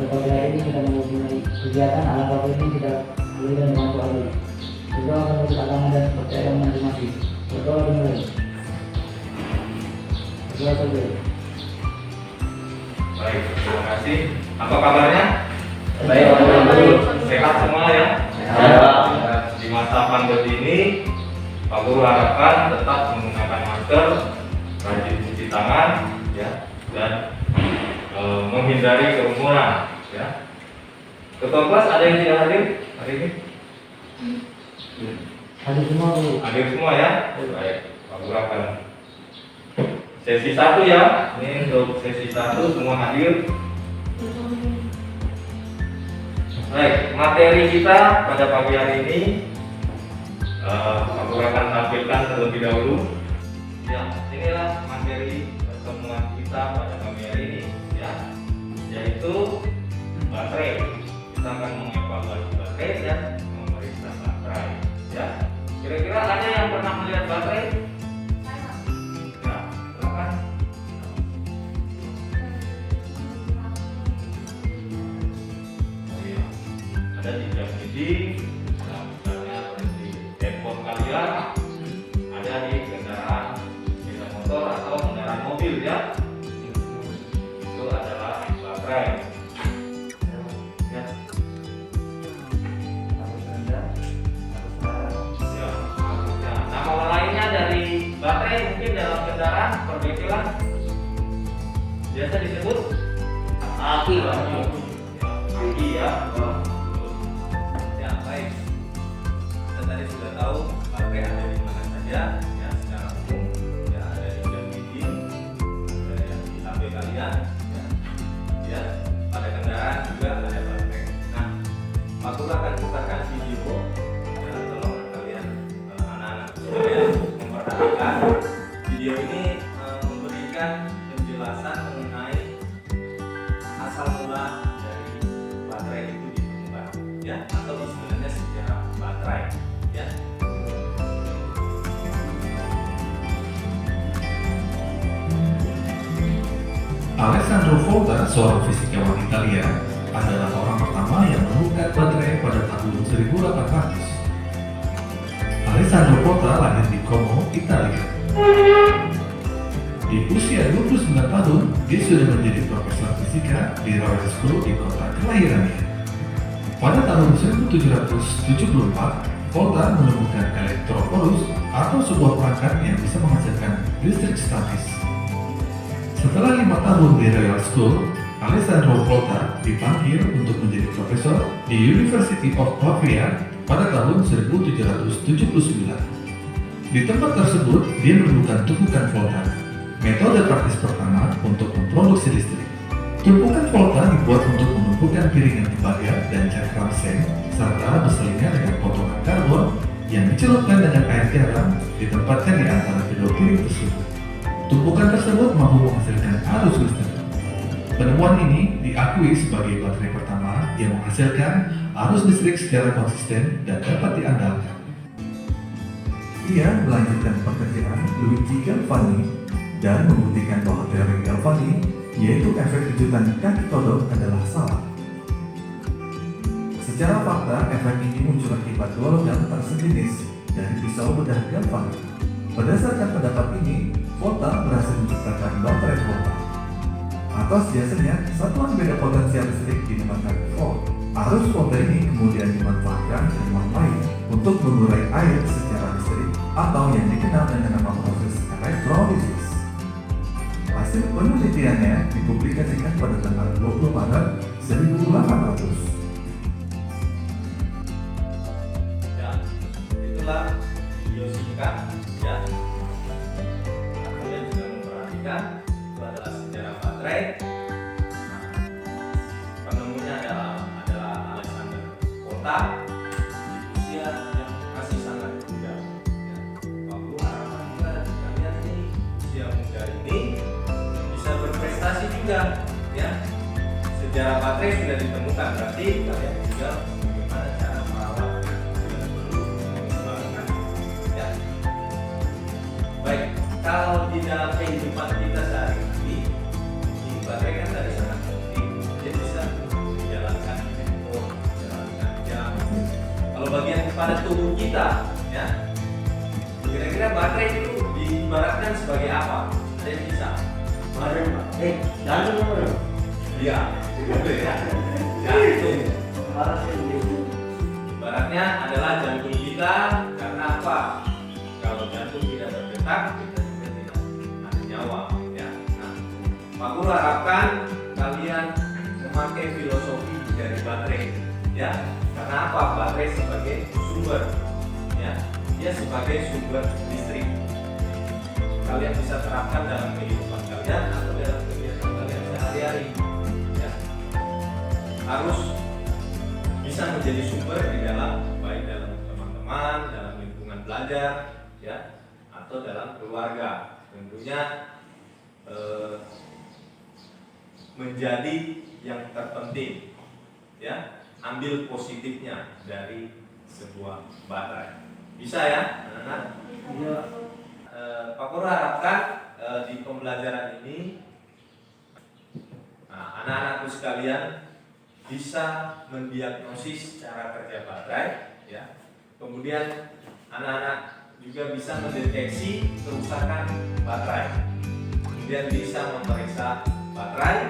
pagi hari ini kita memulai kegiatan alam bawah ini kita mulai dengan doa dulu. Berdoa menurut agama dan kepercayaan masing-masing. Berdoa dimulai. Berdoa saja. Baik, terima kasih. Apa kabarnya? Baik, Baik. Sehat semua ya? Sehat. Di masa pandemi ini, Pak Guru harapkan tetap menggunakan masker, rajin cuci tangan, ya, dan menghindari kerumunan, ya. Ketua kelas ada yang tidak hadir hari ini? Hadir semua Bu. Hadir semua ya? Baik, Pak Guru akan sesi 1 ya. Ini untuk sesi 1 semua hadir. Baik, materi kita pada pagi hari ini aku akan tampilkan terlebih dahulu. Ya, inilah materi pertemuan kita pada pagi hari ini, ya, yaitu baterai. Kita akan mengevaluasi baterai dan memeriksa baterai. Ya, kira-kira ada yang pernah melihat baterai? Ya, silakan. Oh iya, ada di jam dinding. Misalnya seperti handphone kalian, ada di kendaraan sepeda motor atau kendaraan mobil ya. Itu adalah baterai. Ya. Ya, harusnya. Nama lainnya dari baterai mungkin dalam kendaraan perbekilan biasa disebut aki, Pak. Ya, aki ya. Ya, baik. Kita tadi sudah tahu baterai ada di mana saja, ya, secara umum, ya, ada di jam dinding, ada yang di HP kalian, ya, ya, pada kendaraan juga ada baterai. Nah, Pak Guru akan putarkan video, ya, tolong kalian anak-anak sekalian memperhatikan video ini memberikan penjelasan mengenai asal mula dari baterai itu ditemukan, ya, atau sebenarnya sejarah baterai, ya. Alessandro Volta, seorang fisikawan Italia, adalah orang pertama yang menemukan baterai pada tahun 1800. Alessandro Volta lahir di Como, Italia. Di usia 29 tahun, dia sudah menjadi profesor fisika di Royal School di kota kelahirannya. Pada tahun 1774, Volta menemukan elektroporus atau sebuah perangkat yang bisa menghasilkan listrik statis. Setelah 5 tahun di Royal School, Alessandro Volta dipanggil untuk menjadi profesor di University of Pavia pada tahun 1779. Di tempat tersebut, dia menemukan tumpukan Volta, metode praktis pertama untuk memproduksi listrik. Tumpukan Volta dibuat untuk menumpukan piringan tembaga dan cakram sen, serta berselingan dengan potongan karbon yang dicelupkan dengan air garam ditempatkan di antara kedua piring tersebut. Tumpukan tersebut mampu menghasilkan arus listrik. Penemuan ini diakui sebagai baterai pertama yang menghasilkan arus listrik secara konsisten dan dapat diandalkan. Ia melanjutkan pekerjaan Luigi Galvani dan membuktikan bahwa teori Galvani, yaitu efek kejutan kaki kodok, adalah salah. Secara fakta, efek ini muncul akibat dua logam tak sejenis dari pisau bedah Galvani. Berdasarkan pendapat ini, Volta berhasil menciptakan baterai Volta. Atas dasarnya, satuan beda potensial listrik dinamakan volt. Arus Volta ini kemudian dimanfaatkan ilmuwan lain untuk mengurai air secara listrik atau yang dikenal dengan nama proses elektrolisis. Hasil penelitiannya dipublikasikan pada tanggal 20 Maret 1800. Ya, itulah video singkat, ya. Kalian juga memperhatikan itu adalah sejarah baterai. Nah, penemunya adalah Alessandro Volta di usia yang masih sangat muda. Ya. Pak Guru harapan kita kalian ini usia muda ini bisa berprestasi juga, ya. Sejarah baterai sudah ditemukan, berarti kalian juga bagaimana cara merawatnya, tidak perlu mengembangkan, ya. Baik, kalau di dalam kehidupan kita sehari-hari, ini baterai kan tadi sangat penting. Dia bisa pada tubuh kita, ya. Kira-kira baterai itu diibaratkan sebagai apa? Ada yang bisa? Jangan dulu. Iya, betul ya. Jantung. Ibaratnya adalah jantung kita, karena apa? Kalau jantung tidak berdetak, kita juga tidak ada nyawa, ya. Nah, Pak Guru harapkan kalian memakai filosofi dari baterai, ya. Karena apa? Baterai sebagai sumber, ya. Dia sebagai sumber listrik. Kalian bisa terapkan dalam kehidupan kalian atau dalam kegiatan kalian sehari-hari, ya. Harus bisa menjadi sumber di dalam, baik dalam teman-teman, dalam lingkungan belajar, ya, atau dalam keluarga. Tentunya menjadi yang terpenting, ya. Ambil positifnya dari sebuah baterai. Bisa ya, anak-anak? Iya. Pak Guru harapkan di pembelajaran ini anak-anakku sekalian bisa mendiagnosis cara kerja baterai, ya. Kemudian anak-anak juga bisa mendeteksi kerusakan baterai, kemudian bisa memeriksa baterai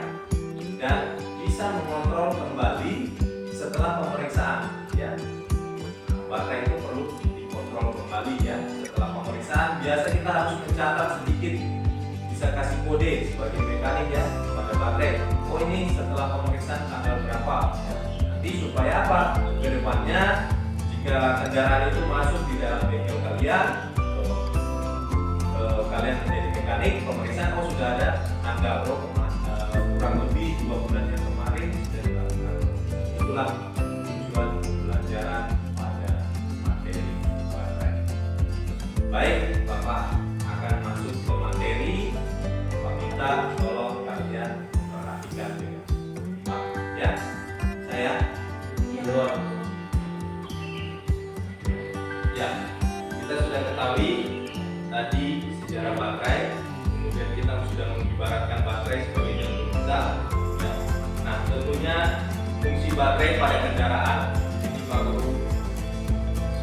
dan bisa mengontrol kembali setelah pemeriksaan, ya. Baterai itu perlu dikontrol kembali, ya. Setelah pemeriksaan biasa kita harus mencatat sedikit, bisa kasih kode sebagai mekanik, ya, pada baterai. Oh, ini setelah pemeriksaan tanggal berapa, ya. Nanti supaya apa? Kedepannya jika kendaraan itu masuk di dalam bengkel kalian, kalian menjadi mekanik, pemeriksaan oh sudah ada tanggal, kurang lebih 2 bulan yang kemarin sudah dilakukan. Itulah tujuan pembelajaran pada materi baterai. Baik, Bapak akan masuk ke materi. Bapak minta tolong kalian perhatikan dengan baik, ya. Saya ya, kita sudah ketahui tadi sejarah baterai, kemudian kita sudah mengibaratkan baterai sebagai jantung kita, ya. Nah, tentunya fungsi baterai pada kendaraan ini Pak Guru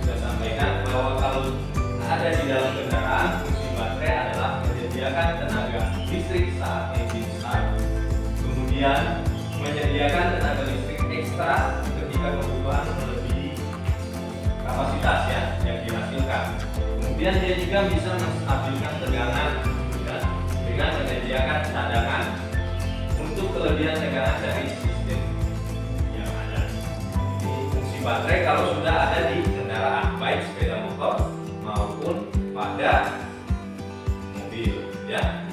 sudah sampaikan bahwa kalau ada di dalam kendaraan, fungsi baterai adalah menyediakan tenaga listrik saat engine start, kemudian menyediakan tenaga listrik ekstra ketika kebutuhan melebihi kapasitas, ya, yang dihasilkan. Kemudian dia juga bisa menstabilkan tegangan, ya, dengan menyediakan cadangan untuk kelebihan tegangan dari sistem yang ada. Ini fungsi baterai kalau sudah ada di kendaraan, baik sepeda motor maupun pada mobil, ya.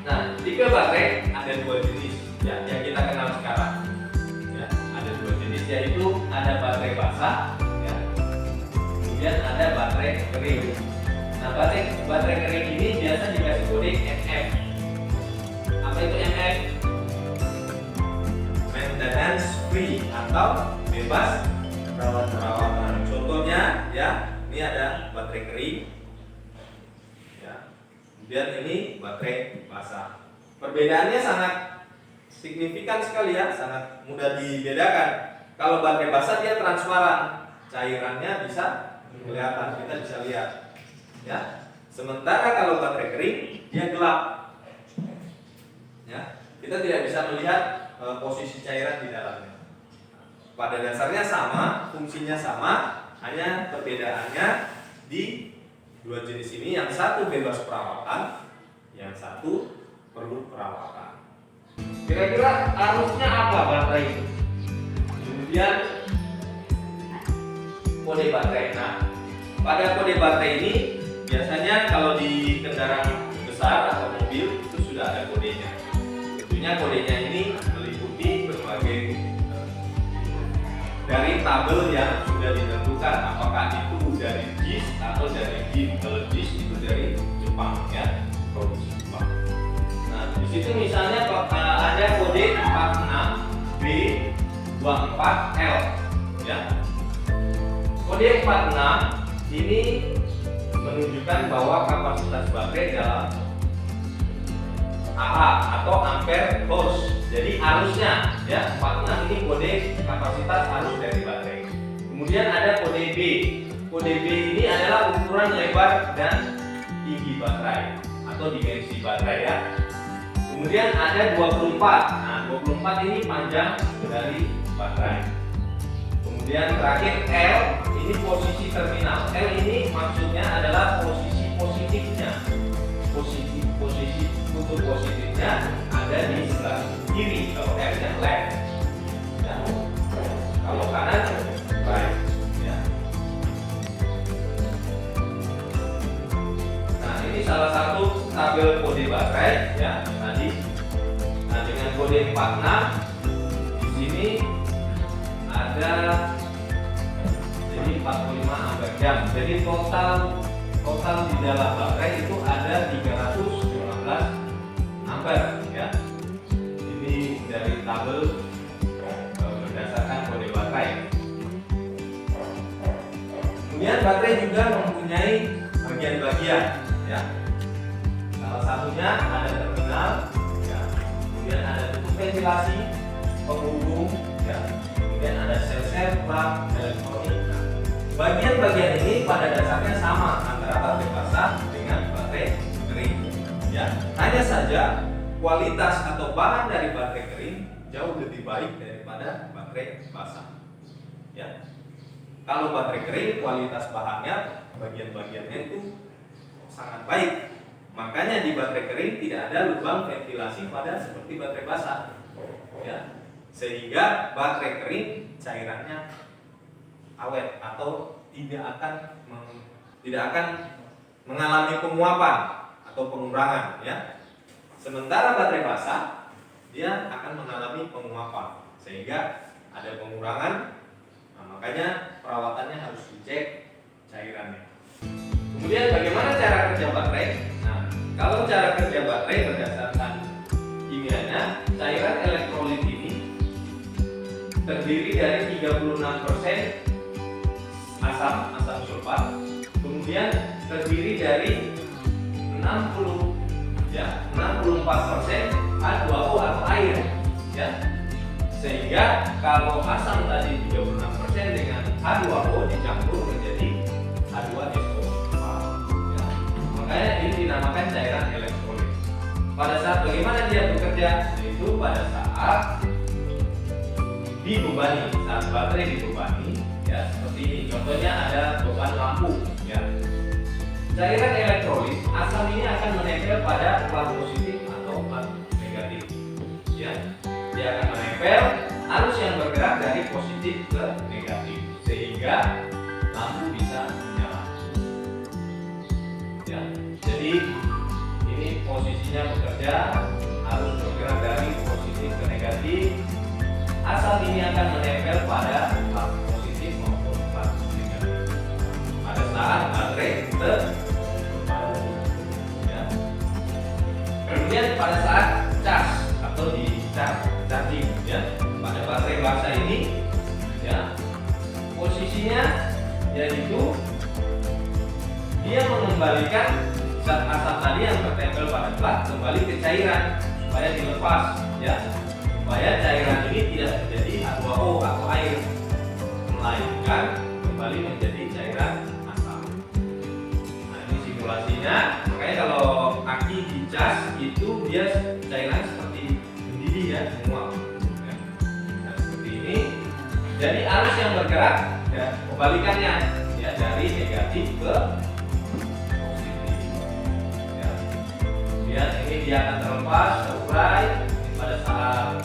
Nah, tiga baterai ada 2 jenis, ya, yang kita kenal sekarang, ya. Ada 2 jenis, yaitu ada baterai basah, ya, kemudian ada baterai kering. Nah, baterai kering ini biasa dikasih kode MF. Apa itu MF? Maintenance free atau bebas perawatan. Contohnya, ya, ini ada baterai kering, ya. Kemudian ini baterai basah. Perbedaannya sangat signifikan sekali, ya, sangat mudah dibedakan. Kalau baterai basah dia transparan, cairannya bisa kelihatan, kita bisa lihat, ya. Sementara kalau baterai kering dia gelap, ya, kita tidak bisa melihat posisi cairan di dalamnya. Pada dasarnya sama, fungsinya sama, hanya perbedaannya di 2 jenis ini, yang satu bebas perawatan, yang satu perlu perawatan. Kira-kira arusnya apa baterai itu? Kemudian kode baterai. Nah, pada kode baterai ini biasanya kalau di kendaraan besar atau mobil itu sudah ada kodenya. Tentunya kodenya ini meliputi berbagai dari tabel yang sudah ditentukan, apakah itu dari JIS atau dari DIN. Kalau JIS itu dari Jepang, ya, produksi Jepang. Nah, di situ misalnya ada kode 46B24L, ya. Kode 46 ini menunjukkan bahwa kapasitas baterai dalam AA atau ampere hours. Jadi arusnya, ya, 46 ini kode kapasitas arus dari baterai. Kemudian ada kode B. Kode B ini adalah ukuran lebar dan tinggi baterai atau dimensi baterai ya. Kemudian ada 24. Nah, 24 ini panjang dari baterai. Kemudian terakhir L, ini posisi terminal. L ini maksudnya adalah posisi positifnya. Posisi kutub positifnya ada di sebelah kiri. Kalau L-nya left. Ya. Kalau kanan right. Ya. Nah, ini salah satu tabel kode baterai ya tadi. Nah, dengan kode 46 di sini ada jadi 45 ampere jam. Jadi total di dalam baterai itu ada 315 ampere ya. Ini dari tabel berdasarkan kode baterai. Kemudian baterai juga mempunyai bagian-bagian ya. Salah satunya ada terminal ya. Kemudian ada tutup ventilasi, penghubung ya. Kemudian ada sel-sel plug elektronik. Nah, bagian-bagian ini pada dasarnya sama antara baterai basah dengan baterai kering ya. Hanya saja kualitas atau bahan dari baterai kering jauh lebih baik daripada baterai basah ya. Kalau baterai kering kualitas bahannya bagian-bagiannya itu sangat baik. Makanya di baterai kering tidak ada lubang ventilasi pada seperti baterai basah ya. Sehingga baterai kering cairannya awet atau tidak akan mengalami penguapan atau pengurangan ya. Sementara baterai basah dia akan mengalami penguapan sehingga ada pengurangan. Nah, makanya perawatannya harus dicek cairannya. Kemudian bagaimana cara kerja baterai? Nah, kalau cara kerja baterai berdasarkan kimianya, cairan elektrolit ini terdiri dari 36% asam sulfat, kemudian terdiri dari 64% H2O atau air ya. Sehingga kalau asam tadi 36% dengan H2O dicampur menjadi H2SO4 ya. Makanya ini dinamakan cairan elektrolit. Pada saat bagaimana dia bekerja? Yaitu pada saat dibebani, saat baterai dibebani ya, seperti ini. Contohnya ada beban lampu ya. Cairan elektrolit asam ini akan menempel pada plat positif atau plat negatif ya. Dia akan menempel arus yang bergerak dari positif ke negatif sehingga lampu bisa menyala ya. Jadi ini posisinya bekerja, arus bergerak dari positif ke negatif. Asam ini akan menempel pada plat positif maupun plat negatif pada saat baterai terbebani ya. Kemudian pada saat cas atau di charging ya, pada baterai basah ini ya, posisinya yaitu dia mengembalikan zat asam tadi yang tertempel pada plat kembali ke cairan supaya dilepas ya, supaya cairan ini tidak menjadi H2O atau air, melainkan kembali menjadi cairan asam. Nah, ini simulasinya. Makanya kalau aki dicas itu dia cairan seperti mendidih ya, menguap ya. Nah, seperti ini. Jadi arus yang bergerak ya, kebalikannya ya, dari negatif ke positif ya. Kemudian ini dia akan terlepas, terurai pada saat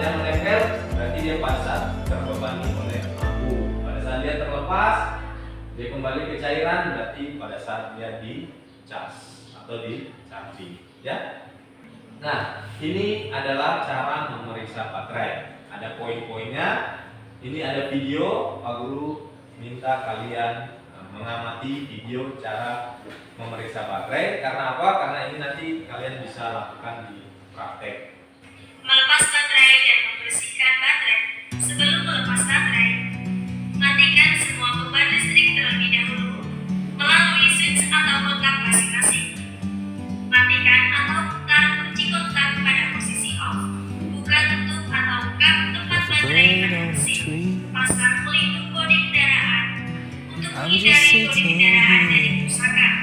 dia menempel, berarti dia pada saat terbebani oleh lampu. Pada saat dia terlepas, dia kembali ke cairan, berarti pada saat dia dicas atau di charging ya. Nah, ini adalah cara memeriksa baterai. Ada poin-poinnya. Ini ada video. Pak Guru minta kalian mengamati video cara memeriksa baterai. Karena apa? Karena ini nanti kalian bisa lakukan di praktek. Melepas baterai dan membersihkan baterai. Sebelum melepas baterai, matikan semua beban listrik terlebih dahulu melalui switch atau kontak masing-masing. Matikan atau putar kunci kontak pada posisi off. Buka tutup atau buka tempat baterai pada mesin. Pasang menghindari kode kendaraan dari kerusakan.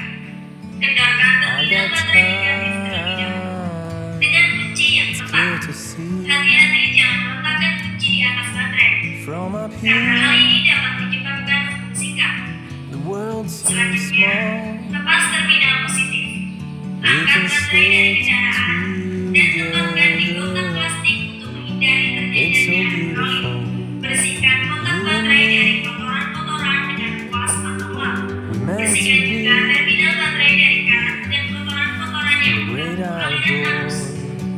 Kendorkan terminal baterai negatif terlebih dahulu dengan kunci yang tepat. Hati-hati jangan meletakkan kunci di atas baterai, karena hal ini dapat menyebabkan hubung singkat. Selanjutnya, lepas terminal positif. Angkat baterai dari kendaraan dan tempatkan di kotak plastik untuk menghindari terjadinya elektrolit. Bersihkan kotak baterai dari kotoran-kotoran dengan kuas atau lap. Bersihkan juga terminal baterai dari karat dan kotoran-kotoran yang mengganggu aliran arus.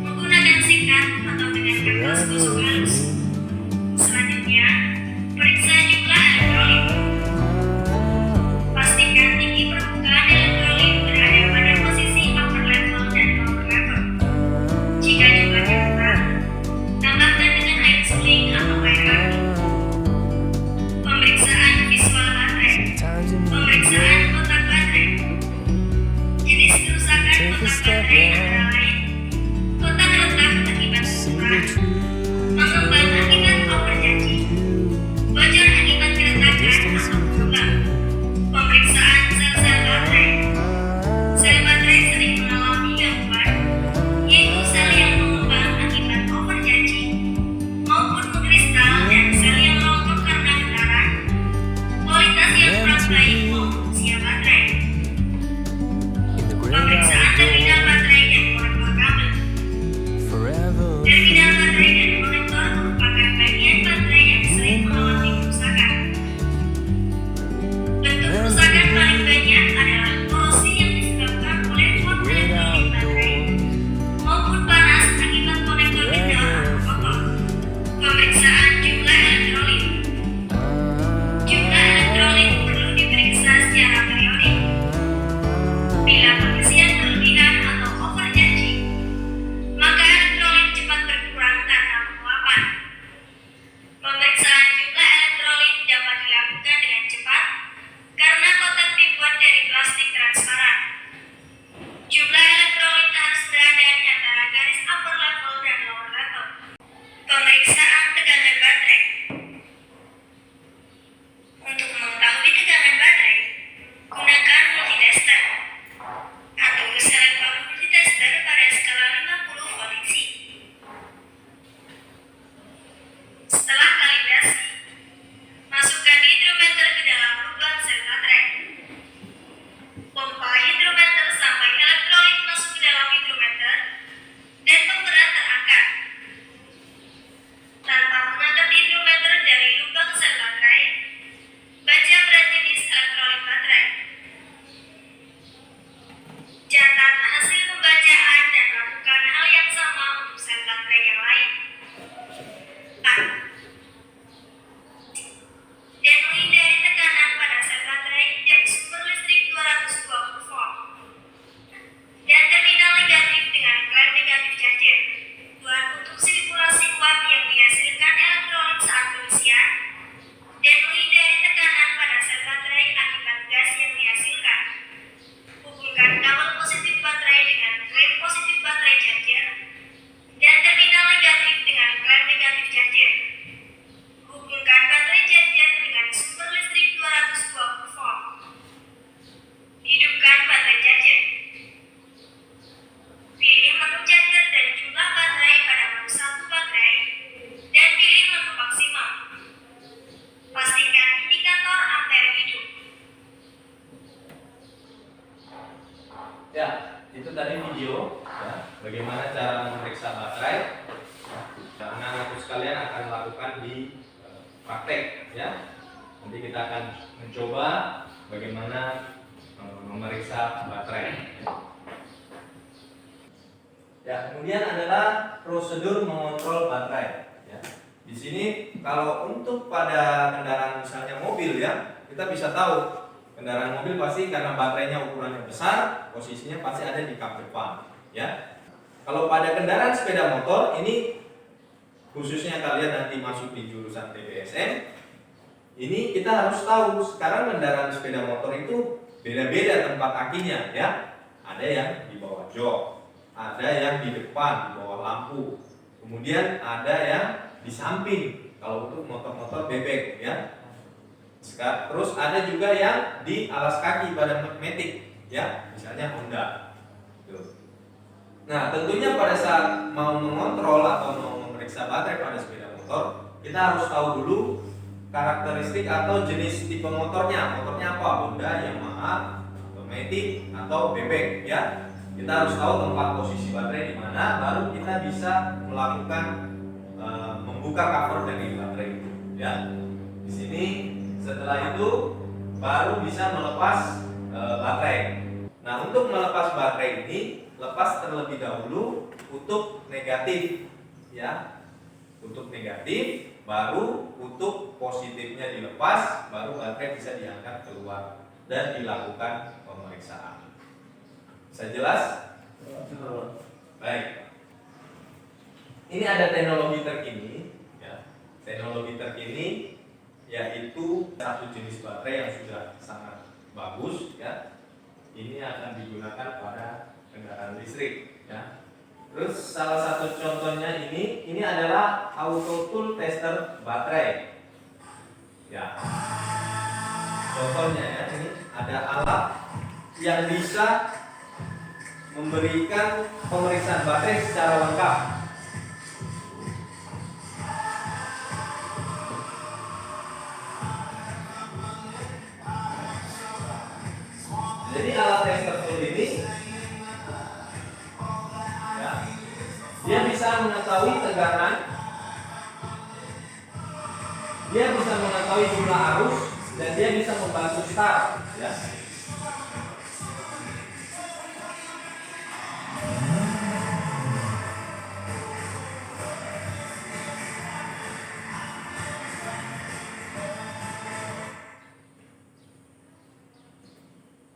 Menggunakan sikat atau dengan kertas gosok halus. Selanjutnya, periksa jumlah elektrolit. Pastikan tinggi permukaan elektrolit berada pada posisi upper level dan lower level. Jika jumlahnya rendah, tambahkan dengan air suling atau air hangat. Pemeriksaan visual baterai. Pemeriksaan kotak baterai. Jenis kerusakan kotak baterai antara lain kotak retak akibat benturan, mengembang akibat overcharging, bocor akibat keretakan atau berlubang. Pemeriksaan sel-sel baterai. Sel baterai sering mengalami gangguan, yaitu sel yang mengembang akibat overcharging maupun mengkristal dan sel yang rontok karena getaran, kualitas yang kurang baik maupun usia baterai. Pemeriksaan terminal baterai dan konektor kabel. Terminal baterai dan konektor merupakan bagian baterai yang sering mengalami kerusakan. Bentuk kerusakan paling banyak adalah korosi yang disebabkan oleh port elektrolit baterai maupun panas akibat konektor kendor atau kotor. Pemeriksaan jumlah elektrolit. Jumlah elektrolit perlu diperiksa secara periodik. Bila pengisian berlebihan atau overcharging, maka elektrolit cepat berkurang karena penguapan. Pemeriksaan jumlah elektrolit dapat dilakukan dengan cepat karena kotak dibuat dari plastik transparan. Jumlah elektrolit harus berada di antara garis upper level dan lower level. Pemeriksaan tegangan baterai. Untuk mengetahui tegangan baterai, gunakan multitester atau selektor multitester pada skala 50 volt DC. Setelah kalibrasi, masukkan hidrometer ke dalam lubang sel baterai. Pompa hidrometer sampai elektrolit masuk ke dalam hidrometer dan pemberat terangkat. Tanpa mengangkat hidrometer dari lubang sel baterai, baca berat jenis elektrolit baterai. Catat hasil pembacaan dan lakukan hal yang sama untuk sel baterai yang lain. A. Dan menghindari tekanan pada sel baterai dan sumber listrik 220 volt. Dan terminal negatif dengan klem negatif charger. Buat untuk sirkulasi uap yang dihasilkan elektrolit saat pengisian. Dan menghindari tekanan pada sel baterai akibat gas yang dihasilkan. Hubungkan kabel positif baterai dengan klem positif baterai charger. Dan terminal negatif dengan klem negatif charger. Hubungkan baterai charger dengan sumber listrik 220 volt. Hidupkan baterai charger. Pilih menu charger dan jumlah baterai pada menu satu baterai dan pilih menu maksimal. Pastikan indikator ampere hidup. Ya, itu tadi video ya, bagaimana cara memeriksa baterai. Anak-anakku sekalian akan lakukan di praktek ya. Nanti kita akan mencoba bagaimana memeriksa baterai. Ya, kemudian adalah prosedur mengontrol baterai. Ya. Di sini kalau untuk pada kendaraan misalnya mobil ya, kita bisa tahu kendaraan mobil pasti karena baterainya ukurannya besar, posisinya pasti ada di kap depan. Ya. Kalau pada kendaraan sepeda motor ini khususnya kalian nanti masuk di jurusan TBSM, ini kita harus tahu sekarang kendaraan sepeda motor itu beda-beda tempat akinya ya. Ada yang di bawah jok, ada yang di depan, di bawah lampu. Kemudian ada yang di samping kalau untuk motor-motor bebek ya. Terus ada juga yang di alas kaki pada Matic, ya, misalnya Honda. Tuh. Nah, tentunya pada saat mau mengontrol atau mau memeriksa baterai pada sepeda motor, kita harus tahu dulu karakteristik atau jenis tipe motornya. Motornya apa? Honda, Yamaha, Matic, atau bebek, ya. Kita harus tahu tempat posisi baterai di mana, baru kita bisa melakukan membuka cover dari baterai itu, ya. Di sini setelah itu baru bisa melepas baterai. Nah, untuk melepas baterai ini, lepas terlebih dahulu kutub negatif, ya. Kutub negatif, baru kutub positifnya dilepas, baru baterai bisa diangkat keluar dan dilakukan pemeriksaan. Bisa jelas? Baik. Ini ada teknologi terkini, ya. Teknologi terkini yaitu satu jenis baterai yang sudah sangat bagus, ya. Ini akan digunakan pada kendaraan listrik, ya. Terus salah satu contohnya ini adalah auto tool tester baterai, ya. Contohnya, ya, ini ada alat yang bisa memberikan pemeriksaan baterai secara lengkap. Jadi alat tester tool ini, ya, dia bisa mengetahui tegangan, dia bisa mengetahui jumlah arus, dan dia bisa membantu start, ya.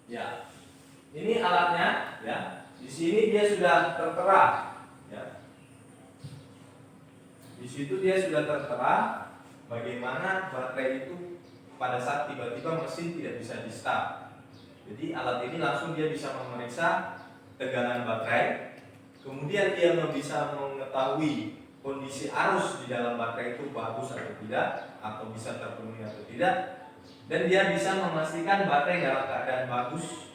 Ya, ini alatnya, ya. Di sini dia sudah tertera, ya. Di situ dia sudah tertera bagaimana baterai itu pada saat tiba-tiba mesin tidak bisa di start. Jadi alat ini langsung dia bisa memeriksa tegangan baterai, kemudian dia bisa mengetahui kondisi arus di dalam baterai itu bagus atau tidak, atau bisa terpenuhi atau tidak. Dan dia bisa memastikan baterai dalam keadaan bagus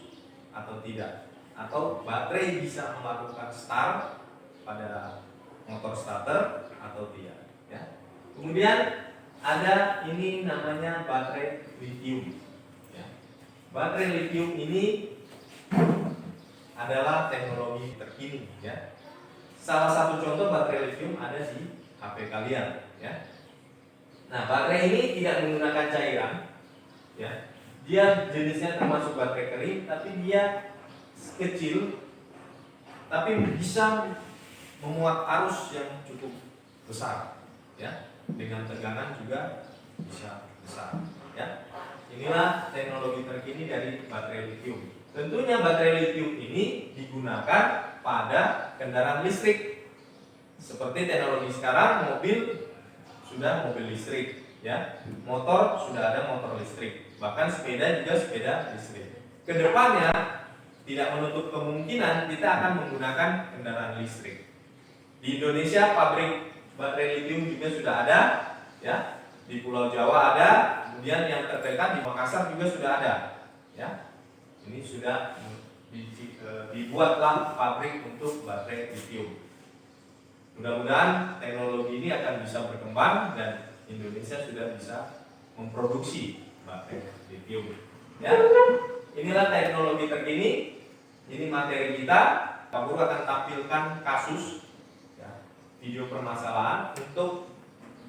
atau tidak, atau baterai bisa melakukan start pada motor starter atau tidak, ya. Kemudian ada ini namanya baterai lithium, ya. Baterai lithium ini adalah teknologi terkini, ya. Salah satu contoh baterai lithium ada di HP kalian, ya. Nah, baterai ini tidak menggunakan cairan, ya. Dia jenisnya termasuk baterai kering, tapi dia kecil, tapi bisa memuat arus yang cukup besar, ya. Dengan tegangan juga bisa besar, ya. Inilah teknologi terkini dari baterai lithium. Tentunya baterai lithium ini digunakan pada kendaraan listrik. Seperti teknologi sekarang, mobil sudah mobil listrik, ya. Motor sudah ada motor listrik. Bahkan sepeda juga sepeda listrik. Kedepannya tidak menutup kemungkinan kita akan menggunakan kendaraan listrik. Di Indonesia pabrik baterai lithium juga sudah ada, ya. Di Pulau Jawa ada, kemudian yang terdekat di Makassar juga sudah ada, ya. Ini sudah dibuatlah pabrik untuk baterai lithium. Mudah-mudahan teknologi ini akan bisa berkembang dan Indonesia sudah bisa memproduksi baterai lithium, ya. Inilah teknologi terkini. Ini materi kita. Pak Guru akan tampilkan kasus, ya, video permasalahan untuk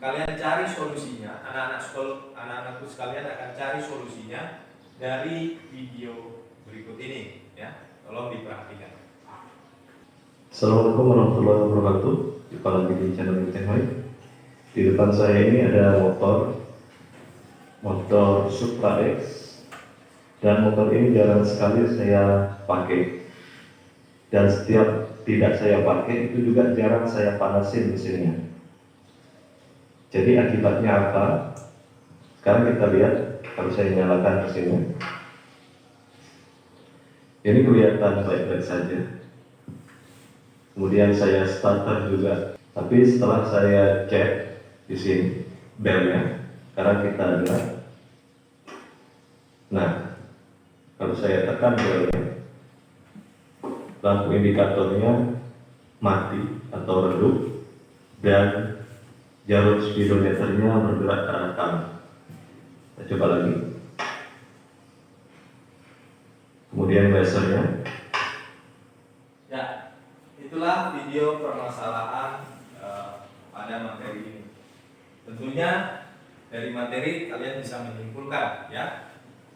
kalian cari solusinya. Anak-anakku sekalian akan cari solusinya dari video berikut ini, ya. Tolong diperhatikan. Assalamualaikum warahmatullahi wabarakatuh. Jumpa lagi di channel Bitcoin. Di depan saya ini ada motor Supra X, dan motor ini jarang sekali saya pakai, dan setiap tidak saya pakai itu juga jarang saya panasin mesinnya. Jadi akibatnya apa? Sekarang kita lihat, kalau saya nyalakan mesinnya, ini kelihatan baik-baik saja. Kemudian saya starter juga, tapi setelah saya cek di sini belnya, karena kita ada Nah, kalau saya tekan relnya, lampu indikatornya mati atau redup dan jarum speedometernya bergerak ke arah kanan. Kita coba lagi. Kemudian lasernya. Ya, itulah video permasalahan pada materi ini. Tentunya dari materi kalian bisa menyimpulkan, ya.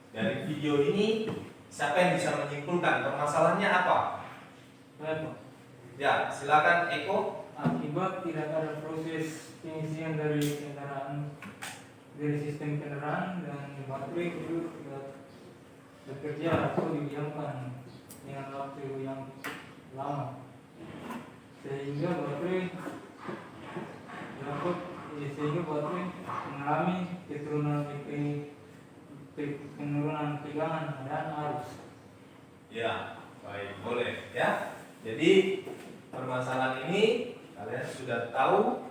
Dari video ini siapa yang bisa menyimpulkan permasalahannya apa? Baik, Pak. Ya, silakan Eko. Akibat tidak ada proses pengisian dari kendaraan, dari sistem kendaraan dan baterai itu tidak bekerja atau didiamkan dengan waktu yang lama, sehingga baterai mengalami penurunan tegangan dan arus. Ya, baik, boleh ya. Jadi permasalahan ini kalian sudah tahu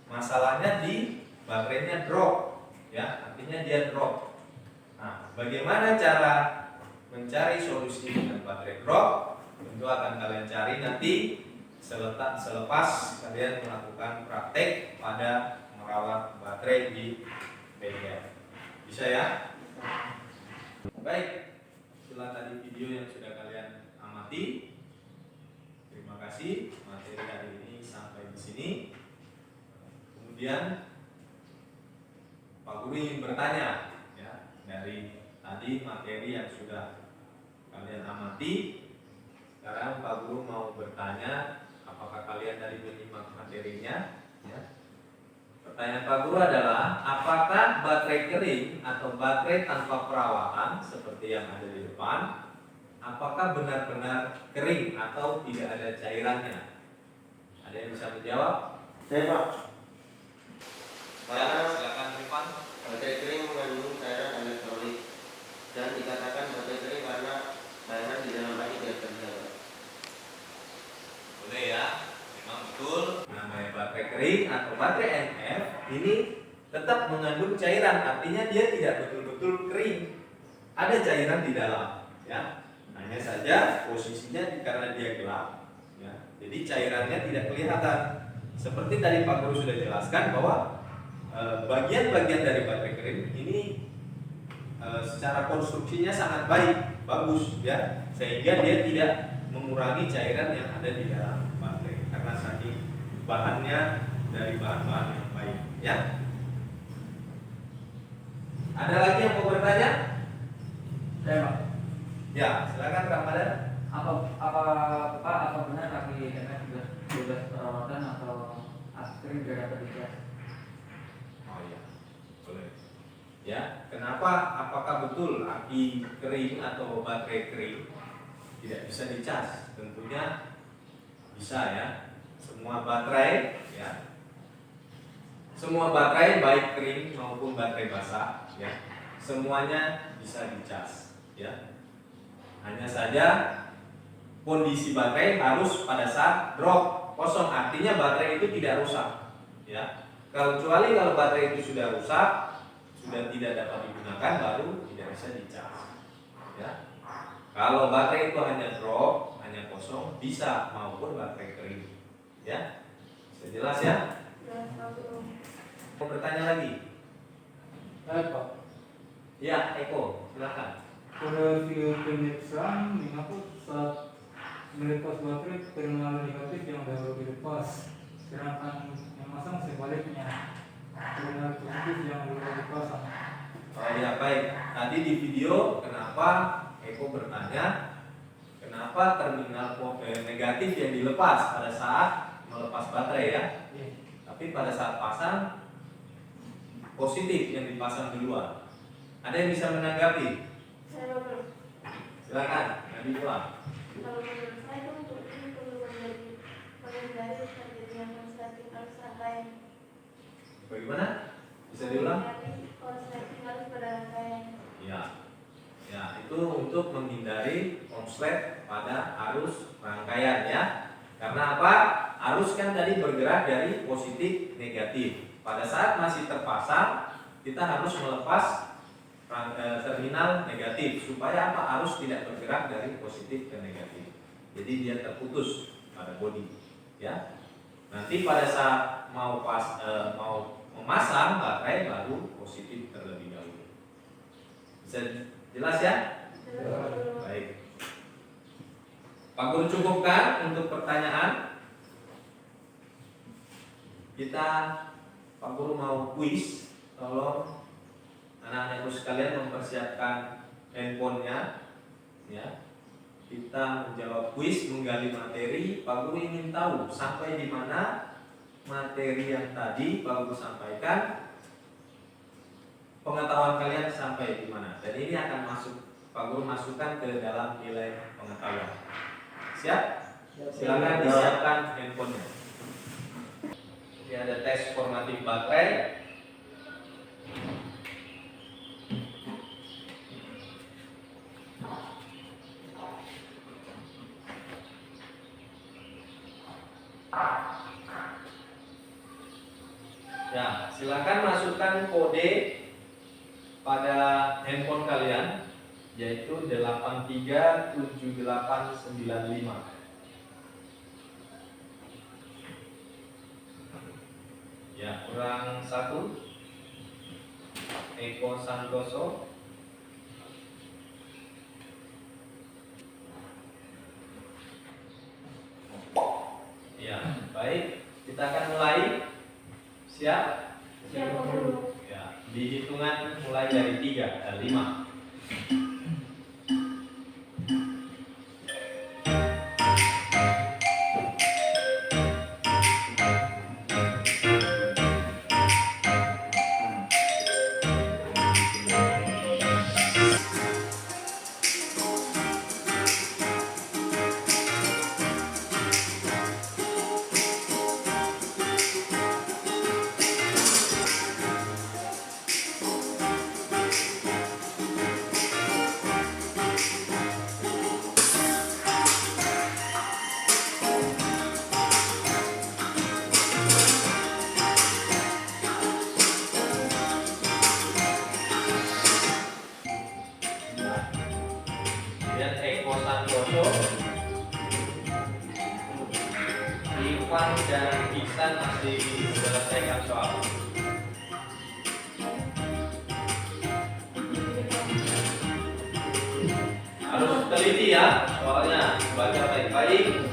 masalahnya di baterainya drop, ya, artinya dia drop. Nah, bagaimana cara mencari solusi dengan baterai drop? Tentu akan kalian cari nanti selepas kalian melakukan praktek pada merawat baterai di bengkel. Bisa ya? Baik, itulah tadi video yang sudah kalian amati. Terima kasih, materi hari ini sampai di sini. Kemudian Pak Guru ingin bertanya, ya, dari tadi materi yang sudah kalian amati. Sekarang Pak Guru mau bertanya, apakah kalian tadi menyimak materinya? Ya. Pertanyaan Pak Guru adalah, apakah baterai kering atau baterai tanpa perawatan seperti yang ada di depan, apakah benar-benar kering atau tidak ada cairannya? Ada yang bisa menjawab? Saya Pak, Ya, silakan Rifan. baterai kering mengandung cairan elektrolit dan dikatakan baterai kering karena cairan di dalam air tidak terjaga. Boleh ya, memang betul. Namanya baterai kering atau baterai NF ini tetap mengandung cairan, artinya dia tidak betul-betul kering. Ada cairan di dalam, ya. Hanya saja posisinya karena dia gelap, ya. Jadi cairannya tidak kelihatan. Seperti tadi Pak Guru sudah jelaskan bahwa bagian-bagian dari baterai kering ini secara konstruksinya sangat baik, bagus, ya, sehingga dia tidak mengurangi cairan yang ada di dalam baterai karena saking bahannya dari bahan-bahan yang baik, ya. Ada lagi yang mau bertanya? Saya Pak, Ya, silakan Ramadan. apa benar kaki NF sudah bebas perawatan atau askrim tidak dapat dicas? Oh iya, boleh. Ya, kenapa? Apakah betul aki kering atau baterai kering tidak bisa dicas? Tentunya bisa ya. Semua baterai, ya, semua baterai baik kering maupun baterai basah, ya, semuanya bisa dicas, ya. Hanya saja kondisi baterai harus pada saat drop kosong, artinya baterai itu tidak rusak, ya. Kecuali kalau baterai itu sudah rusak, sudah tidak dapat digunakan, baru tidak bisa dicas, ya. Kalau baterai itu hanya drop, hanya kosong, bisa, maupun baterai kering, ya. Sudah jelas ya? Mau bertanya lagi? Baik, Pak. Ya, Eko, silakan. Pada video pemeriksaan mengaku saat melepas baterai terminal negatif yang baru dilepas, sedangkan yang masang sebaliknya terminal positif yang baru dipasang. Oh ya, baik. Tadi di video kenapa Eko bertanya kenapa terminal negatif yang dilepas pada saat melepas baterai, ya. Tapi pada saat pasang positif yang dipasang duluan. Ada yang bisa menanggapi? Silakan, Nabi Pulang. Kalau menurut saya itu untuk ini perlu menghindari terjadinya konsleting arus rangkaian. Bagaimana? Bisa diulang? Konsleting arus pada rangkaian. Ya. Ya, itu untuk menghindari konslet pada arus rangkaian, ya. Karena apa? Arus kan tadi bergerak dari positif negatif. Pada saat masih terpasang, kita harus melepas terminal negatif, supaya apa? Arus tidak bergerak dari positif ke negatif. Jadi dia terputus pada bodi, ya. Nanti pada saat mau memasang baterai baru positif terlebih dahulu. Bisa jelas ya? Baik. Pak Guru cukupkan untuk pertanyaan. Kita, Pak Guru mau kuis. Tolong anak-anak ibu sekalian mempersiapkan handphonenya, ya. Kita menjawab kuis, menggali materi. Pak Guru ingin tahu sampai di mana materi yang tadi Pak Guru sampaikan, pengetahuan kalian sampai di mana. Dan ini akan Pak Guru masukkan ke dalam nilai pengetahuan. Siap? Silakan disiapkan handphonenya. Ini ada tes formatif baterai. Ya, silakan masukkan kode pada handphone kalian, yaitu 837895. Ya, kurang 1. Eko Santoso. Ya, baik. Kita akan mulai. Siap? Siap, Pak Guru. Ya, di hitungan mulai dari 3 dan 5. Kemudian Eko Santoso, Ivan dan Iksan masih selesaikan soal. Harus teliti ya soalnya, baca baik-baik.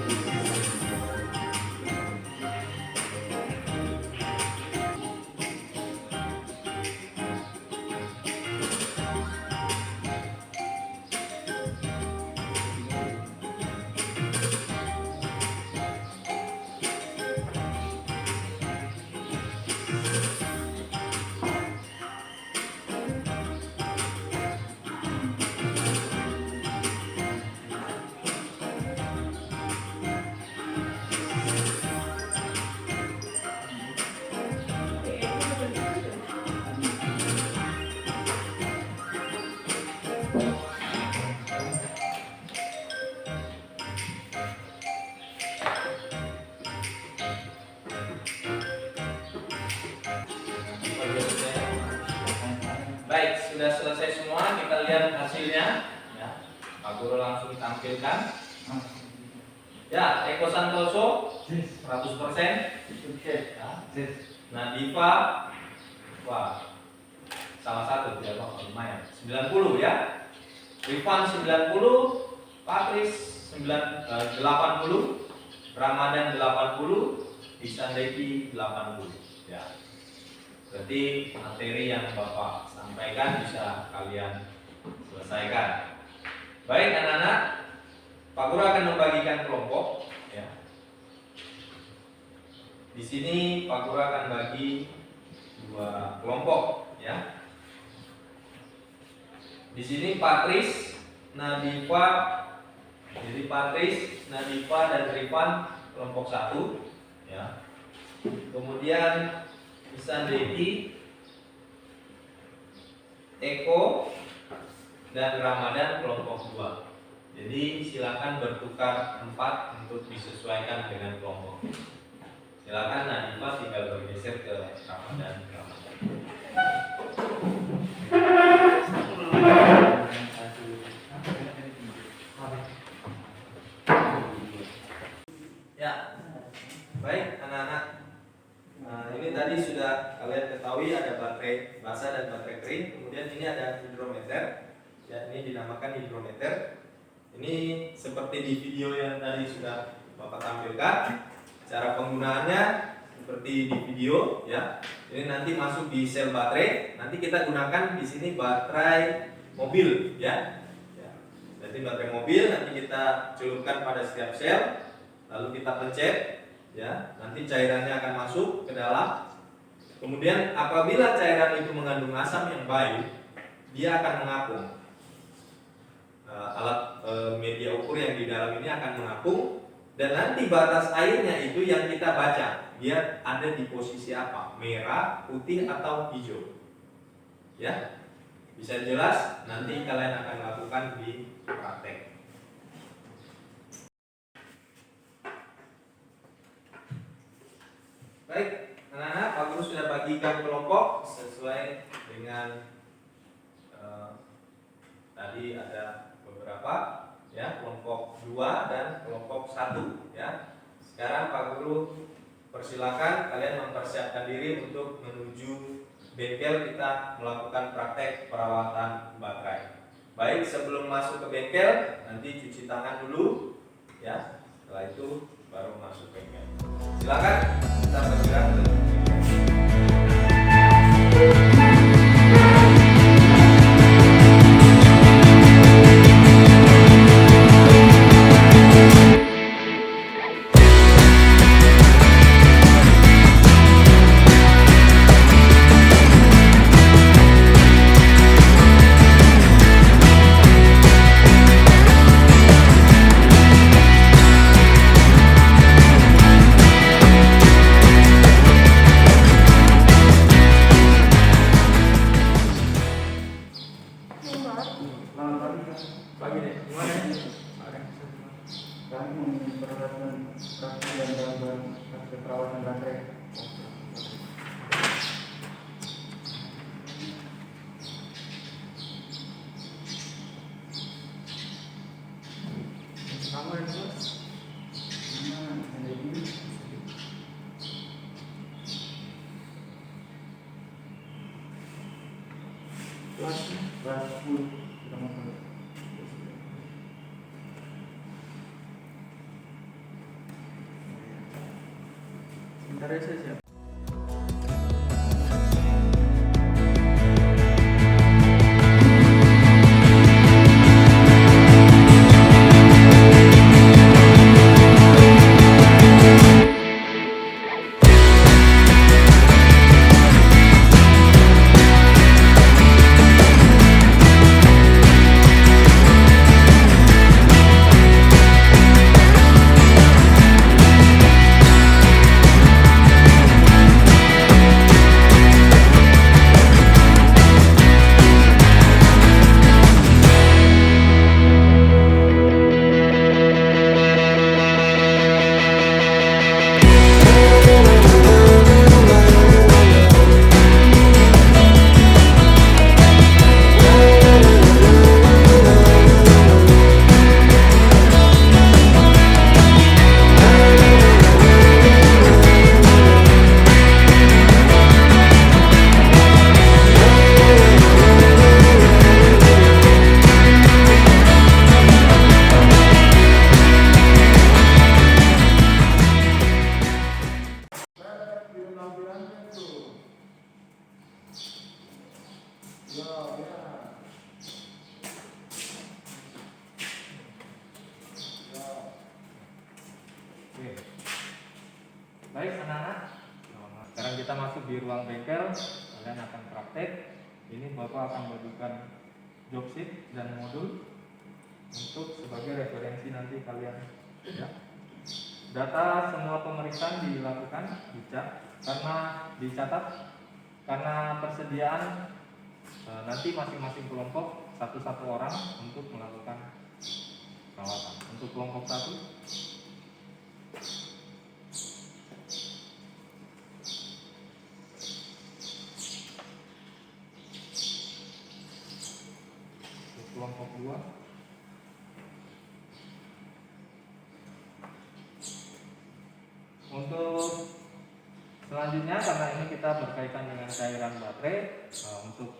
Baik, sudah selesai semua, kita lihat hasilnya. Ya, Pak Guru langsung tampilkan. Ya, Eko Santoso 100%. Ya. Nadifa, wah, salah satu ya, lumayan. 90 ya. Rifan 90, Patris 80, Ramadan 80, Ihsan Devi 80. Ya. Berarti materi yang Bapak sampaikan bisa kalian selesaikan. Baik anak-anak, Pak Guru akan membagikan kelompok. Ya. Di sini Pak Guru akan bagi 2 kelompok. Ya. Di sini Patris, Nadifa, jadi Patris, Nadifa dan Rifan kelompok 1. Ya. Kemudian Ihsan Devi, Eko dan Ramadan kelompok 2. Jadi silakan bertukar 4 untuk disesuaikan dengan kelompok. Silakan Nadifa tinggal bergeser ke Ramadan. tadi sudah kalian ketahui ada baterai basah dan baterai kering. Kemudian ini ada hidrometer. Ya, ini dinamakan hidrometer. Ini seperti di video yang tadi sudah Bapak tampilkan. Cara penggunaannya seperti di video ya. Ini nanti masuk di sel baterai. Nanti kita gunakan di sini baterai mobil ya. Jadi baterai mobil nanti kita celupkan pada setiap sel, lalu kita pencet ya. Nanti cairannya akan masuk ke dalam. Kemudian apabila cairan itu mengandung asam yang baik, dia akan mengapung. Alat media ukur yang di dalam ini akan mengapung, dan nanti batas airnya itu yang kita baca, dia ada di posisi apa, merah, putih atau hijau ya. Bisa jelas, nanti kalian akan lakukan di praktek. Baik, anak-anak, Pak Guru sudah bagikan kelompok sesuai dengan tadi ada beberapa ya, kelompok 2 dan kelompok 1 ya. Sekarang Pak Guru persilakan kalian mempersiapkan diri untuk menuju bengkel kita melakukan praktek perawatan baterai. Baik, sebelum masuk ke bengkel nanti cuci tangan dulu ya. Setelah itu baru masuk bengkel. Silakan kita bergerak ke bengkel. Pagi deh, gimana ya? Kami memperhatikan praktik dan gambar praktik perawatan baterai. Kamu yang terus? Ada ini. Kelas 10 kita mau mulai. Sebentar ya saya siap. Oke. Baik anak-anak, sekarang kita masuk di ruang bengkel. Kalian akan praktek. Ini Bapak akan bagikan job sheet dan modul untuk sebagai referensi nanti kalian ya. Data semua pemeriksaan dilakukan, dicatat karena persediaan nanti masing-masing kelompok satu-satu orang untuk melakukan perawatan. Untuk kelompok 1 kelompok 2 untuk selanjutnya karena ini kita berkaitan dengan cairan baterai, untuk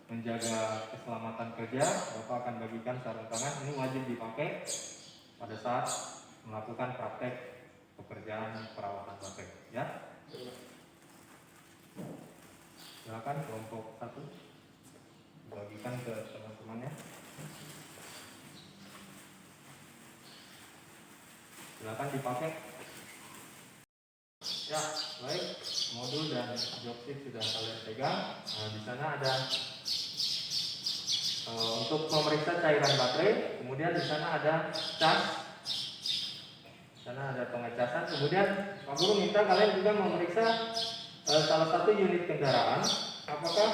menjaga keselamatan kerja, Bapak akan bagikan sarung tangan. Ini wajib dipakai pada saat melakukan praktek pekerjaan perawatan baterai, ya. Silakan kelompok 1 bagikan ke teman-temannya. Silakan dipakai. Ya, baik. Modul dan joystick sudah kalian pegang. Nah, di sana ada untuk memeriksa cairan baterai. Kemudian di sana ada cas. Di sana ada pengecasan. Kemudian Pak Guru minta kalian juga memeriksa salah satu unit kendaraan. Apakah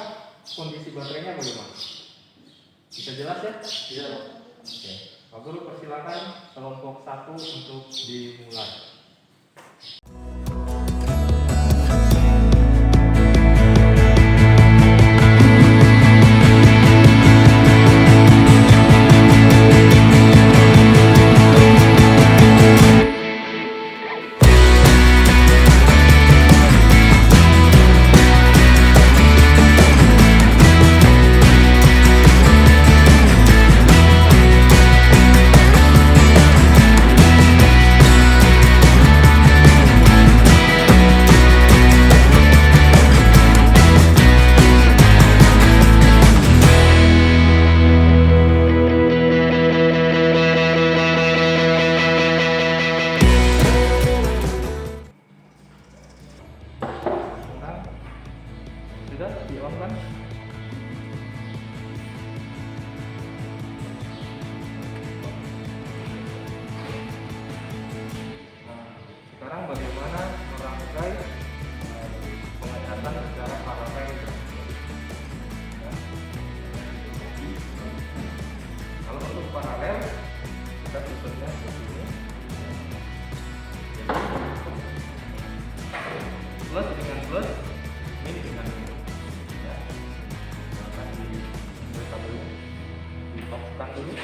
kondisi baterainya bagaimana? Bisa jelas ya? Iya. Oke. Pak Guru persilakan kelompok 1 untuk dimulai. Sudah di-on kan? Nah, sekarang bagaimana merangkai pengecasan secara paralel? Kalau untuk paralel, kita susunnya seperti ini. Jadi plus dengan plus, min dengan min. Ya, akan dibuka dulu, dipaskan dulu.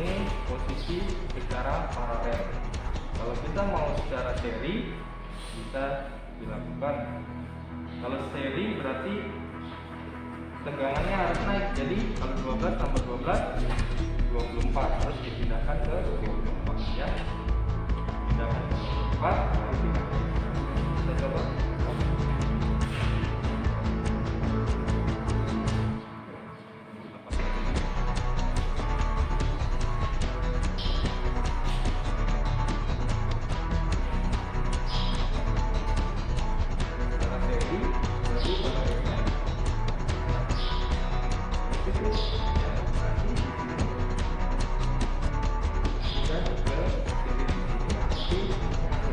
Ini posisi secara paralel. Kalau kita mau secara seri bisa dilakukan. Kalau seri berarti tegangannya harus naik. Jadi kalau 12 tambah 12 24 harus dipindahkan ke 24 ya. Pindahkan ke 24 harus dipindahkan. Kita coba.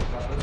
Satu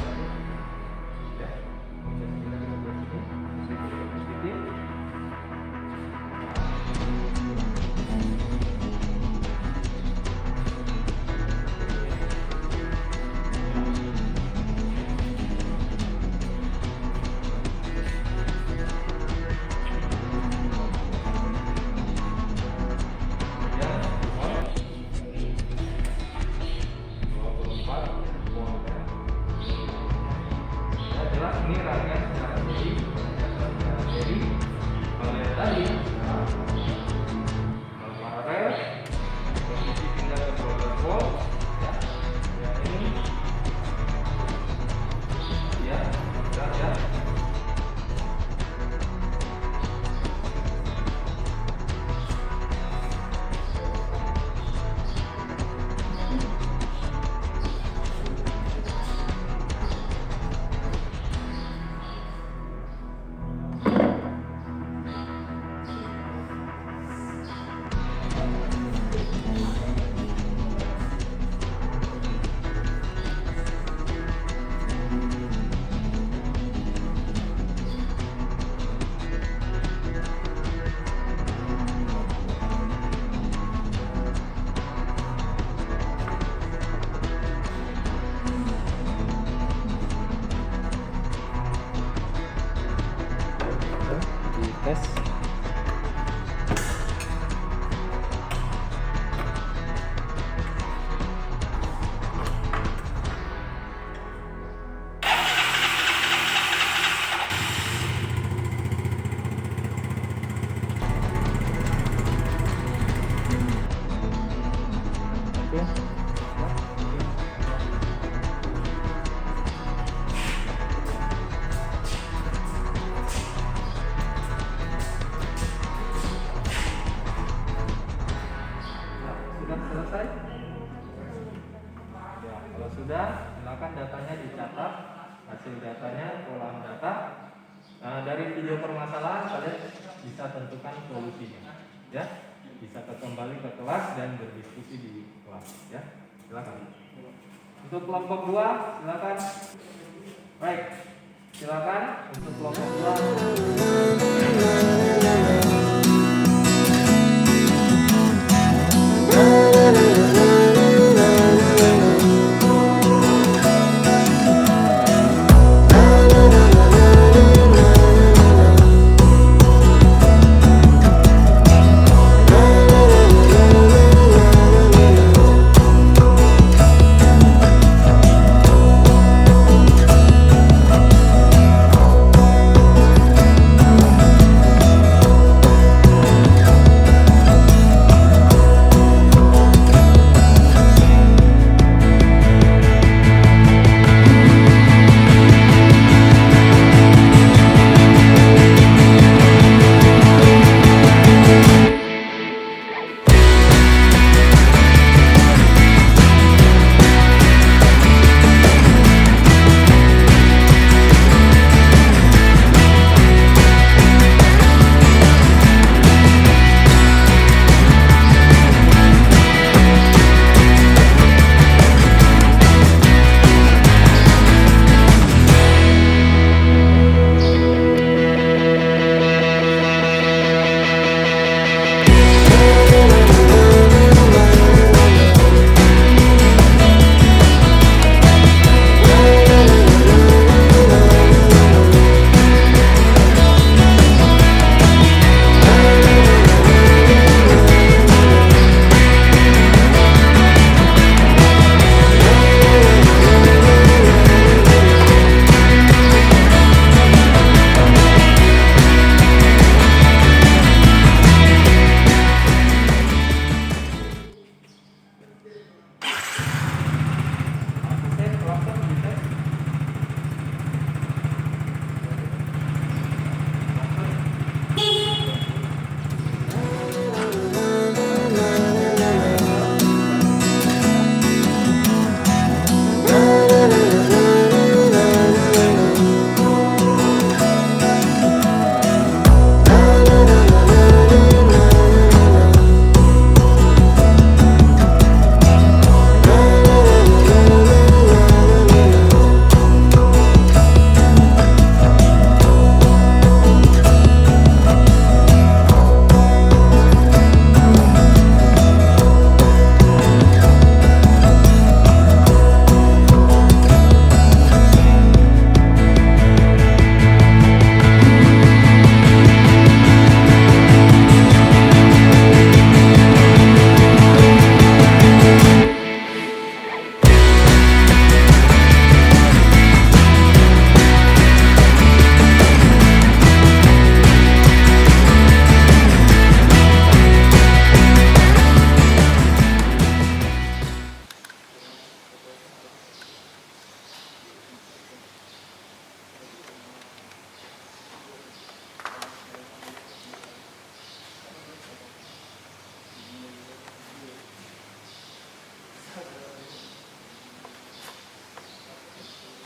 gitu ya. Sudah selesai? Ya, kalau sudah, silakan datanya dicatat, hasil datanya, kolam data. Nah, dari video permasalahan kalian bisa tentukan solusinya, ya. Bisa kembali ke kelas dan berdiskusi di kelas, ya. Silakan. Untuk kelompok 2, silakan. Baik, silakan untuk kelompok 2.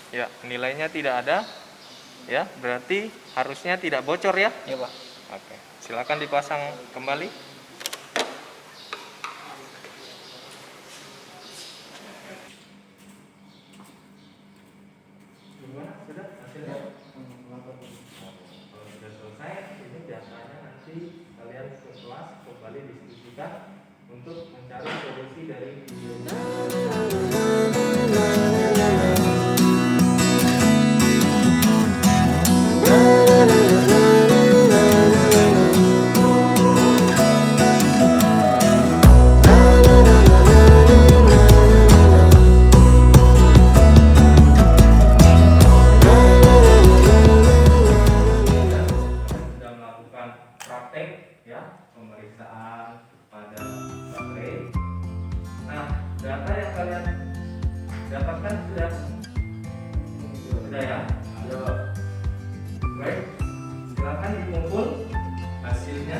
Ya, nilainya tidak ada. Ya, berarti harusnya tidak bocor ya? Ya Pak. Oke, silakan dipasang kembali. Gimana? Sudah hasilnya? Kalau sudah selesai, ini datanya nanti kalian ke kelas kembali diskusikan untuk mencari solusi dari video. Sudah melakukan praktek ya, pemeriksaan pada baterai. Nah, data yang kalian dapatkan sudah ya? Baik, silakan dikumpul hasilnya.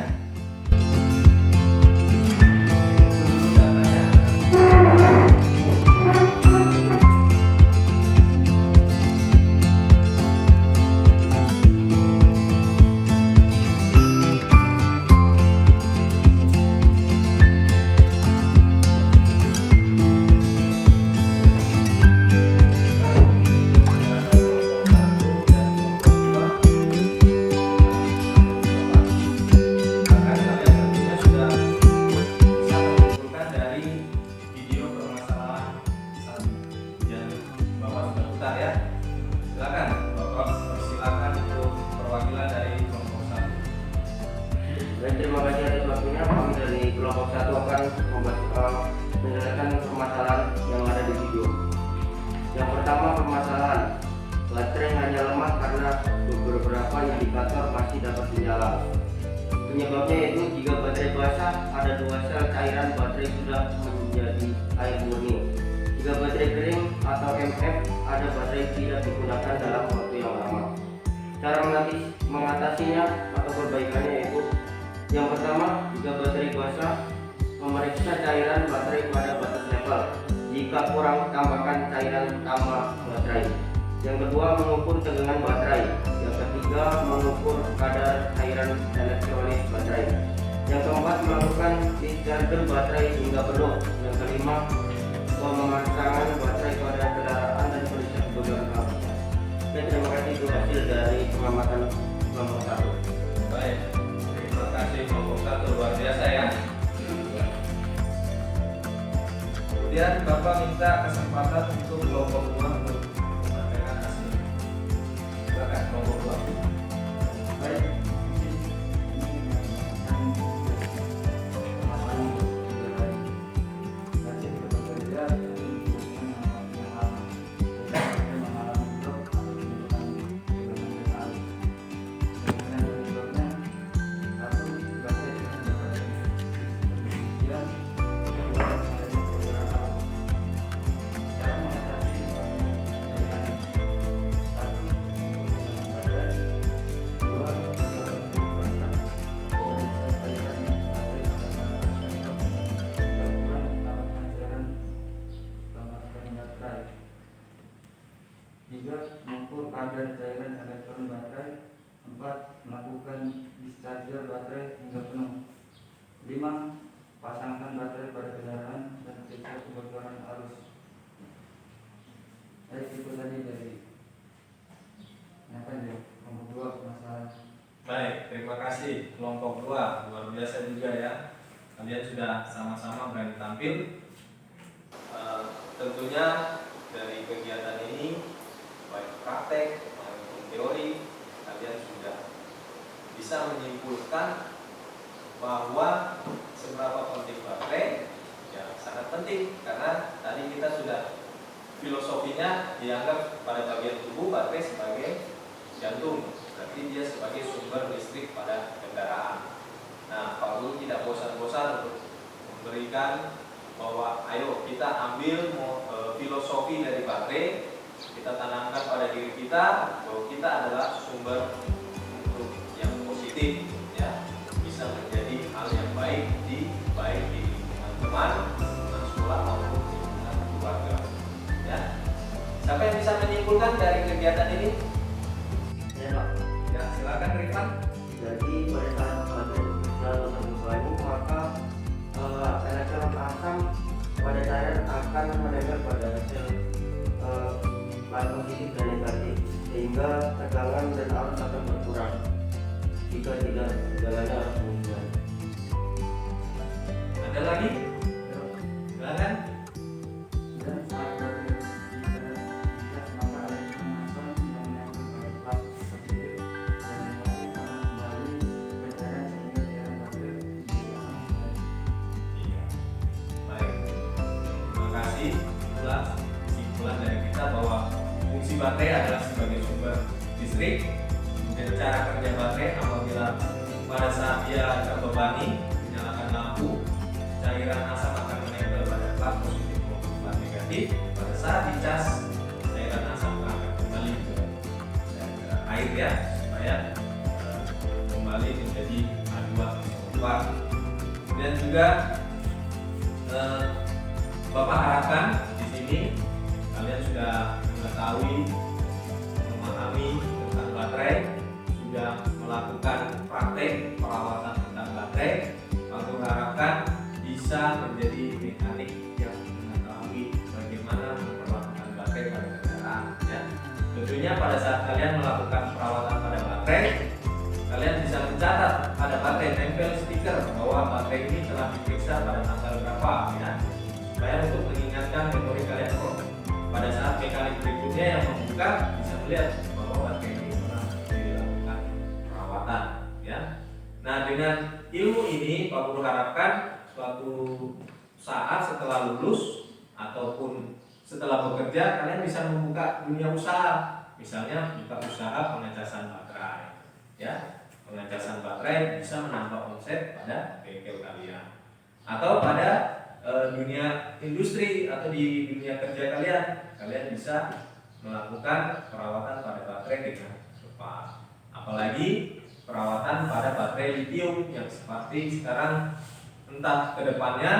Terima kasih atas waktunya. Kami dari kelompok 1 akan menjelaskan permasalahan yang ada di video. Yang pertama, permasalahan baterai hanya lemah karena beberapa indikator masih dapat menyala. Penyebabnya yaitu jika baterai basah, ada 2 sel cairan baterai sudah menjadi air murni. Jika baterai kering atau MF, ada baterai tidak digunakan dalam waktu yang lama. Cara mengatasinya atau perbaikannya yaitu yang pertama, jika baterai basah, memeriksa cairan baterai pada batas level. Jika kurang, tambahkan cairan tambah baterai. Yang kedua, mengukur tegangan baterai. Yang ketiga, mengukur kadar cairan elektrolit baterai. Yang keempat, melakukan discharge baterai hingga penuh. Yang kelima, pemasangan baterai pada kendaraan dan periksa kebutuhan kapasitas. Oke, terima kasih. Itu hasil dari pengamatan kelompok 1. Baik, terima kasih kelompok 1, luar biasa ya. Kemudian Bapak minta kesempatan untuk kelompok 2 untuk menyampaikan hasil. Silakan kelompok 2. Baik. Mengukur kadar cairan elektron baterai. 4. Melakukan discharge baterai hingga penuh. 5. Pasangkan baterai pada kendaraan dan periksa kebocoran arus. Baik, itu tadi dari kelompok 2 masalah. Baik, terima kasih kelompok 2, luar biasa juga ya. Kalian sudah sama-sama berani tampil. Tentunya dari kegiatan ini, baik praktek maupun teori, kalian sudah bisa menyimpulkan bahwa seberapa penting baterai. Ya, sangat penting karena tadi kita sudah filosofinya dianggap pada bagian tubuh baterai sebagai jantung, berarti dia sebagai sumber listrik pada kendaraan. Nah, Pak Guru tidak bosan-bosan untuk memberikan bahwa ayo kita ambil filosofi dari baterai, kita tanamkan pada diri kita bahwa kita adalah sumber untuk yang positif, ya, bisa menjadi hal yang baik di lingkungan teman, lingkungan sekolah maupun lingkungan keluarga. Ya, siapa yang bisa menyimpulkan dari kegiatan ini? Ya, Pak. Ya, silakan Rifan. Jadi pada saat baterai terbuka ini, maka elektron asam pada cairan akan menempel pada sel positif dan negatif, sehingga tegangan dan arus akan berkurang jika tidak jalannya arus pengisian. Ada lagi? Silakan. Dan saat baterai discharge, maka elektron asam yang menempel pada plat positif dan negatif akan kembali ke cairan sehingga cairan baterai bisa Iya. Baik. Terima kasih. Itulah kesimpulan dari kita bahwa fungsi baterai adalah sebagai sumber listrik. Kemudian cara kerja baterai apabila pada saat dia terbebani, menyalakan lampu, cairan asam akan menempel pada plat positif negatif. Pada saat dicas, cairan asam akan kembali ke air ya, supaya kembali menjadi H2O4. Kemudian juga Bapak harapkan di sini kalian sudah mengetahui, memahami tentang baterai, sudah melakukan praktek perawatan tentang baterai. Aku harapkan bisa menjadi mekanik yang mengetahui bagaimana memperlakukan baterai pada kendaraan. Ya. Tentunya pada saat kalian melakukan perawatan pada baterai, kalian bisa mencatat pada baterai, tempel stiker bahwa baterai ini telah diperiksa pada tanggal berapa, ya. Supaya untuk mengingatkan memori kalian, pada saat mekanik berikutnya yang membuka bisa melihat bahwa baterai ini pernah dilakukan perawatan, ya. Nah, dengan ilmu ini Pak Guru harapkan suatu saat setelah lulus ataupun setelah bekerja kalian bisa membuka dunia usaha, misalnya buka usaha pengecasan baterai, ya. Pengecasan baterai bisa menambah omset pada bengkel kalian, atau pada dunia industri atau di dunia kerja kalian bisa melakukan perawatan pada baterai dengan cepat. Apalagi perawatan pada baterai lithium yang seperti sekarang, entah kedepannya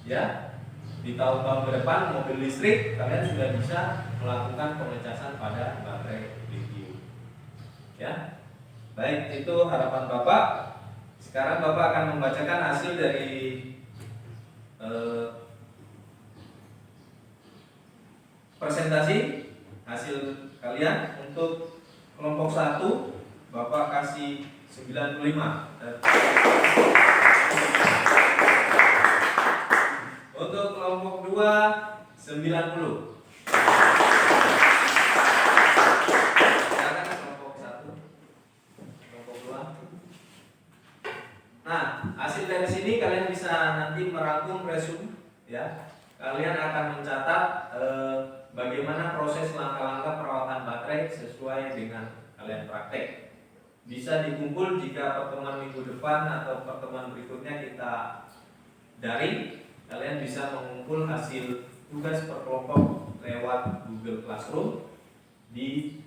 ya di tahun-tahun ke depan mobil listrik kalian sudah bisa melakukan pengecasan pada baterai lithium, ya. Baik, itu harapan Bapak. Sekarang Bapak akan membacakan hasil dari presentasi hasil kalian. Untuk kelompok 1 Bapak kasih 95. Untuk kelompok 2 90. Nah, hasil dari sini kalian bisa nanti merangkum resume, ya. Kalian akan mencatat bagaimana proses langkah-langkah perawatan baterai sesuai dengan kalian praktek. Bisa dikumpul jika pertemuan minggu depan atau pertemuan berikutnya kita daring. Kalian bisa mengumpul hasil tugas per kelompok lewat Google Classroom di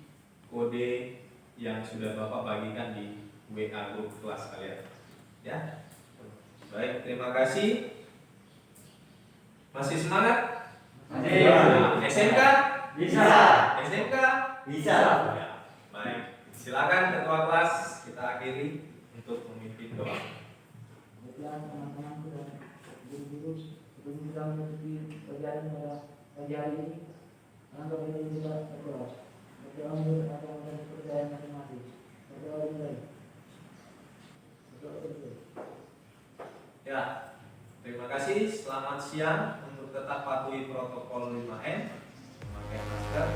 kode yang sudah Bapak bagikan di WA grup kelas kalian. Ya, baik, terima kasih. Masih semangat? Masih. SMK? Bisa. SMK? Bisa. Ya, baik. Silakan ketua kelas kita akhiri untuk memimpin doa. Baiklah teman-teman dan guru-guru, sebelum kita memasuki pelajaran pada hari ini, langkah kita juga berdoa. Berdoa menurut agama dan kepercayaan masing-masing. Berdoa dimulai. Ya, terima kasih. Selamat siang. Untuk tetap patuhi protokol 5M, memakai masker.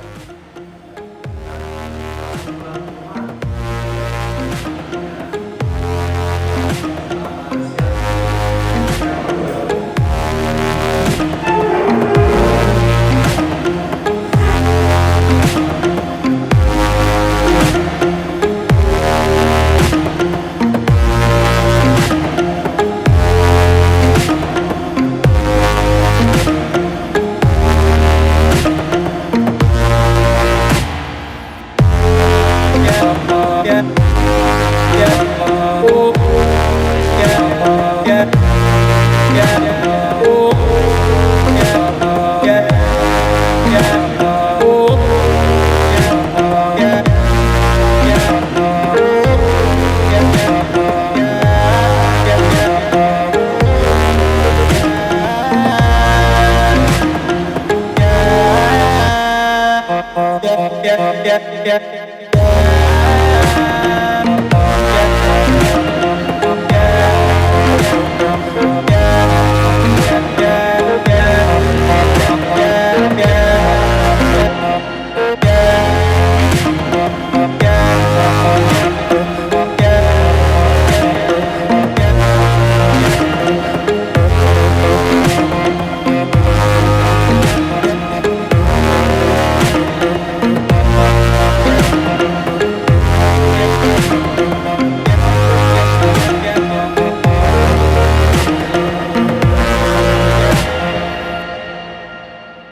Yeah.